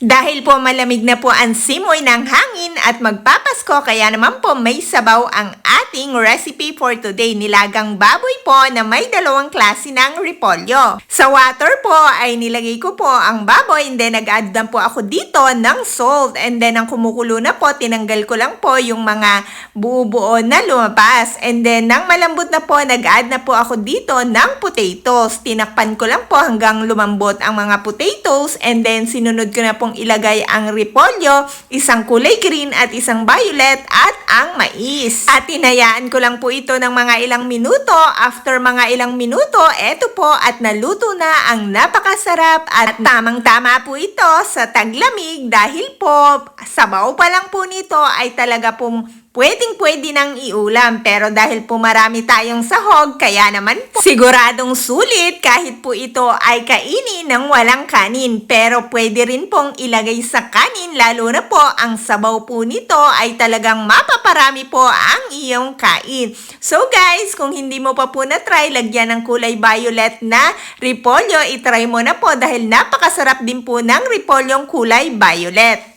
Dahil po malamig na po ang simoy ng hangin at magpapasko, kaya naman po may sabaw ang ating recipe for today. Nilagang baboy po na may dalawang klase ng repolyo. Sa water po ay nilagay ko po ang baboy and then nag-add na po ako dito ng salt. And then ang kumukulo na po, tinanggal ko lang po yung mga buo-buo na lumabas. And then nang malambot na po, nag-add na po ako dito ng potatoes. Tinakpan ko lang po hanggang lumambot ang mga potatoes and then sinunod ko na pong ilagay ang repolyo, isang kulay green at isang violet at ang mais. At tinayaan ko lang po ito ng mga ilang minuto. After mga ilang minuto, eto po at naluto na ang napakasarap at tamang-tama po ito sa taglamig dahil po sabaw pa lang po nito ay talaga pong pwedeng-pwede nang iulam, pero dahil po marami tayong sahog, kaya naman po siguradong sulit kahit po ito ay kainin ng walang kanin. Pero pwede rin pong ilagay sa kanin, lalo na po ang sabaw po nito ay talagang mapaparami po ang iyong kain. So guys, kung hindi mo pa po na-try, lagyan ng kulay violet na repolyo, itry mo na po dahil napakasarap din po ng repolyong kulay violet.